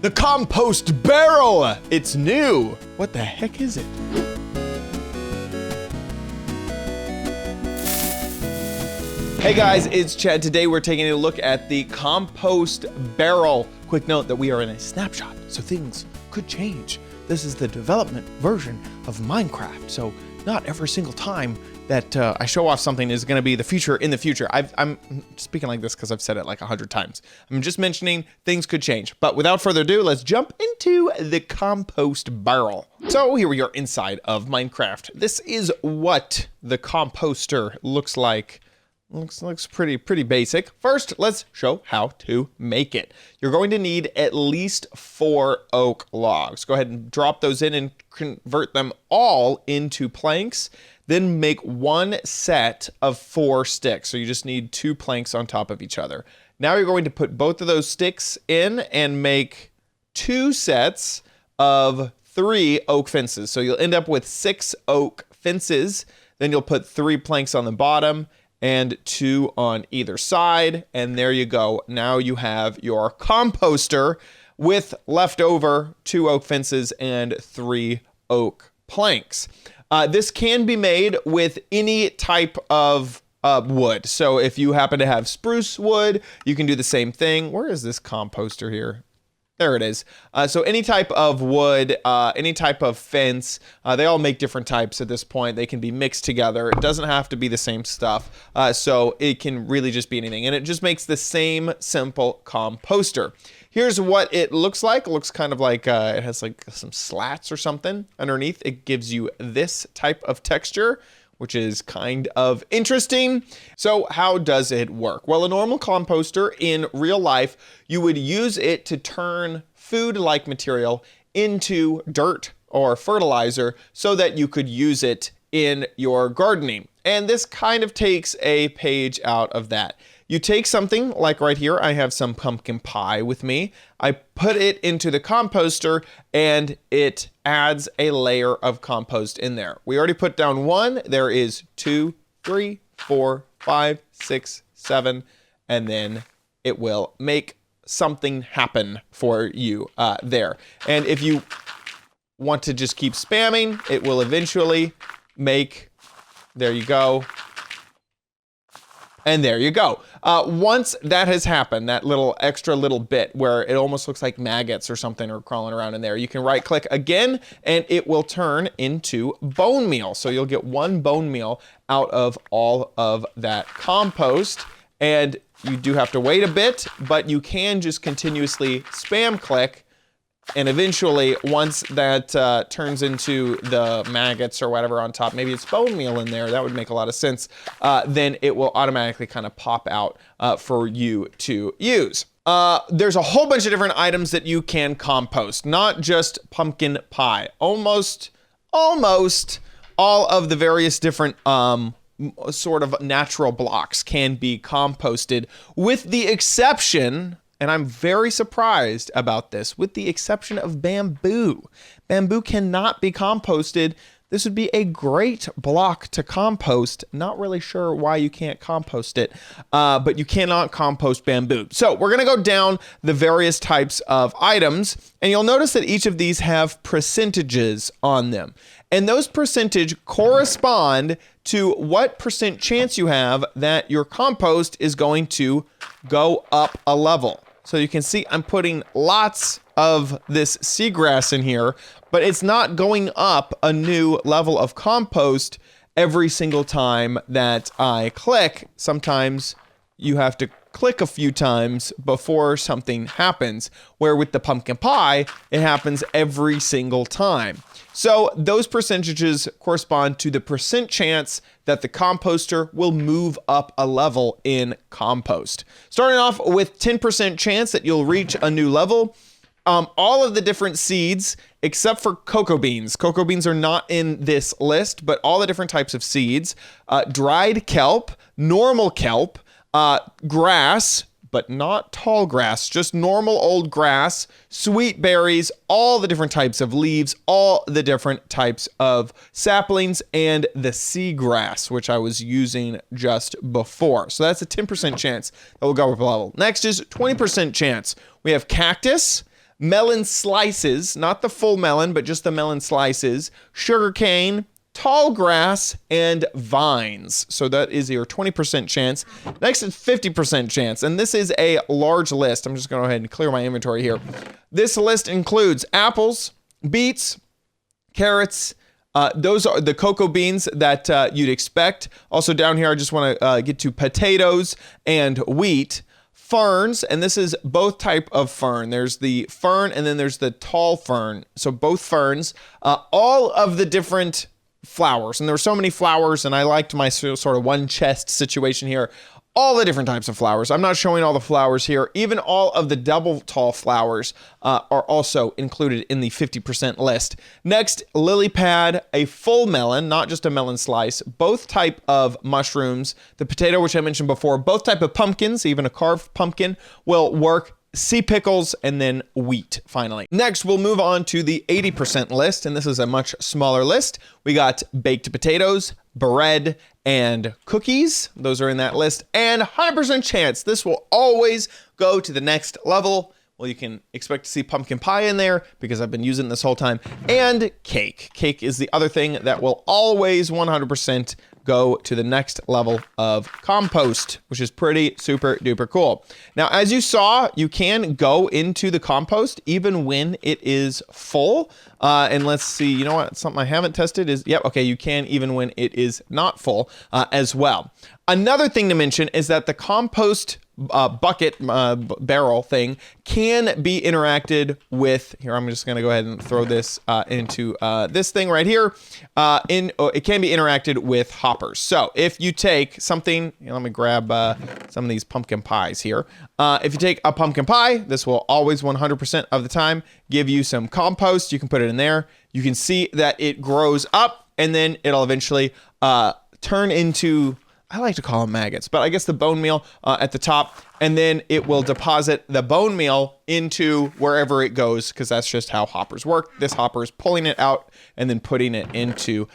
The compost barrel! It's new! What the heck is it? Hey guys, it's Chad. Today we're taking a look at the compost barrel. Quick note that we are in a snapshot, so things could change. This is the development version of Minecraft, so not every single time that I show off something is going to be the future in the future. I'm speaking like this because I've said it like 100 times. I'm just mentioning things could change. But without further ado, let's jump into the compost barrel. So here we are inside of Minecraft. This is what the composter looks like. Looks pretty basic. First, let's show how to make it. You're going to need at least 4 oak logs. Go ahead and drop those in and convert them all into planks. Then make 1 set of 4 sticks. So you just need 2 planks on top of each other. Now you're going to put both of those sticks in and make 2 sets of 3 oak fences. So you'll end up with 6 oak fences. Then you'll put 3 planks on the bottom and 2 on either side. And there you go. Now you have your composter with leftover 2 oak fences and 3 oak planks. This can be made with any type of wood. So if you happen to have spruce wood, you can do the same thing. Where is this composter here? There it is. So any type of wood, any type of fence, they all make different types at this point. They can be mixed together. It doesn't have to be the same stuff. So it can really just be anything. And it just makes the same simple composter. Here's what it looks like. It looks kind of like it has like some slats or something underneath. It gives you this type of texture, which is kind of interesting. So how does it work? Well, a normal composter in real life, you would use it to turn food-like material into dirt or fertilizer so that you could use it in your gardening. And this kind of takes a page out of that. You take something like right here, I have some pumpkin pie with me. I put it into the composter and it adds a layer of compost in there. We already put down 1. There is 2, 3, 4, 5, 6, 7, and then it will make something happen for you there. And if you want to just keep spamming, it will eventually make, there you go. And there you go. Once that has happened, that little extra little bit where it almost looks like maggots or something are crawling around in there, you can right click again and it will turn into bone meal. So you'll get 1 bone meal out of all of that compost. And you do have to wait a bit, but you can just continuously spam click. And eventually, once that turns into the maggots or whatever on top, maybe it's bone meal in there, that would make a lot of sense, then it will automatically kind of pop out for you to use. There's a whole bunch of different items that you can compost, not just pumpkin pie. Almost all of the various different sort of natural blocks can be composted, with the exception, and I'm very surprised about this, with the exception of bamboo. Bamboo cannot be composted. This would be a great block to compost. Not really sure why you can't compost it, but you cannot compost bamboo. So we're gonna go down the various types of items, and you'll notice that each of these have percentages on them. And those percentage correspond to what percent chance you have that your compost is going to go up a level. So you can see I'm putting lots of this seagrass in here, but it's not going up a new level of compost every single time that I click. Sometimes you have to click a few times before something happens, where with the pumpkin pie, it happens every single time. So those percentages correspond to the percent chance that the composter will move up a level in compost. Starting off with 10% chance that you'll reach a new level. All of the different seeds, except for cocoa beans. Cocoa beans are not in this list, but all the different types of seeds, dried kelp, normal kelp, grass, but not tall grass, just normal old grass, sweet berries, all the different types of leaves, all the different types of saplings, and the seagrass, which I was using just before. So that's a 10% chance that will go up a level. Next is 20% chance. We have cactus, melon slices, not the full melon, but just the melon slices, sugarcane, tall grass, and vines. So that is your 20% chance. Next is 50% chance, and this is a large list. I'm just going to go ahead and clear my inventory here. This list includes apples, beets, carrots. Those are the cocoa beans that you'd expect. Also down here, I just want to get to potatoes and wheat. Ferns, and this is both type of fern. There's the fern and then there's the tall fern. So both ferns, all of the different flowers, and there were so many flowers, and I liked my sort of one chest situation here. All the different types of flowers. I'm not showing all the flowers here. Even all of the double tall flowers are also included in the 50% list. Next, lily pad, a full melon, not just a melon slice, both type of mushrooms, the potato, which I mentioned before, both type of pumpkins, even a carved pumpkin will work, sea pickles, and then wheat finally. Next, we'll move on to the 80% list, and this is a much smaller list. We got baked potatoes, bread, and cookies. Those are in that list. And 100% chance this will always go to the next level. Well, you can expect to see pumpkin pie in there because I've been using it this whole time. And cake. Cake is the other thing that will always 100% go to the next level of compost, which is pretty super duper cool. Now, as you saw, you can go into the compost even when it is full. And let's see, you know what? Something I haven't tested is, yep, okay, you can even when it is not full as well. Another thing to mention is that the compost bucket barrel thing can be interacted with. Here, I'm just going to go ahead and throw this into this thing right here. It can be interacted with hoppers. So if you take something, let me grab some of these pumpkin pies here. If you take a pumpkin pie, this will always 100% of the time give you some compost. You can put it in there. You can see that it grows up, and then it'll eventually turn into, I like to call them maggots, but I guess the bone meal at the top, and then it will deposit the bone meal into wherever it goes, because that's just how hoppers work. This hopper is pulling it out and then putting it into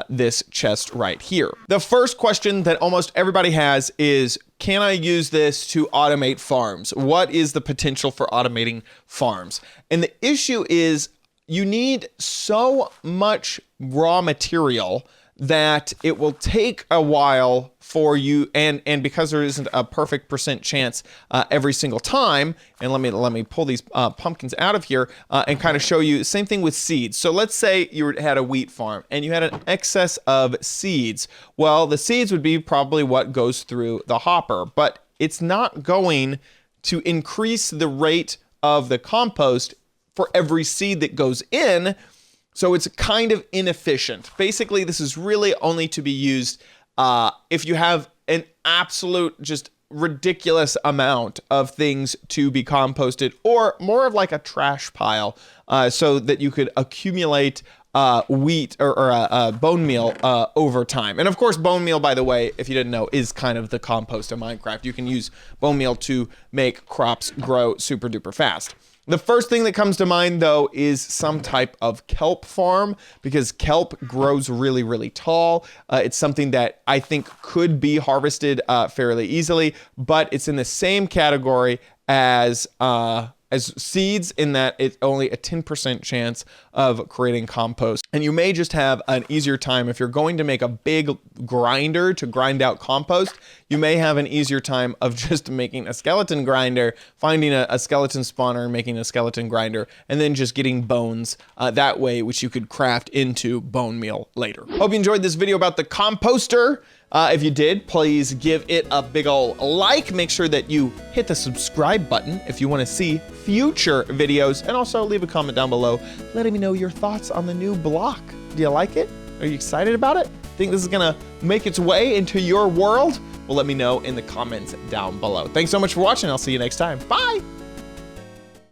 this chest right here. The first question that almost everybody has is, can I use this to automate farms? What is the potential for automating farms? And the issue is you need so much raw material that it will take a while for you, and because there isn't a perfect percent chance every single time. And let me pull these pumpkins out of here and kind of show you. Same thing with seeds. So let's say you had a wheat farm and you had an excess of seeds. Well, the seeds would be probably what goes through the hopper, but it's not going to increase the rate of the compost for every seed that goes in. So it's kind of inefficient. Basically, this is really only to be used if you have an absolute just ridiculous amount of things to be composted, or more of like a trash pile, so that you could accumulate wheat or bone meal over time. And of course, bone meal, by the way, if you didn't know, is kind of the compost of Minecraft. You can use bone meal to make crops grow super duper fast. The first thing that comes to mind, though, is some type of kelp farm, because kelp grows really, really tall. It's something that I think could be harvested fairly easily, but it's in the same category as seeds, in that it's only a 10% chance of creating compost. And you may just have an easier time if you're going to make a big grinder to grind out compost. You may have an easier time of just making a skeleton grinder, finding a skeleton spawner and making a skeleton grinder, and then just getting bones that way, which you could craft into bone meal later. Hope you enjoyed this video about the composter. If you did, please give it a big ol' like. Make sure that you hit the subscribe button if you want to see future videos, and also leave a comment down below letting me know your thoughts on the new block. Do you like it? Are you excited about it? Think this is gonna make its way into your world? Well, let me know in the comments down below. Thanks so much for watching. I'll see you next time. Bye.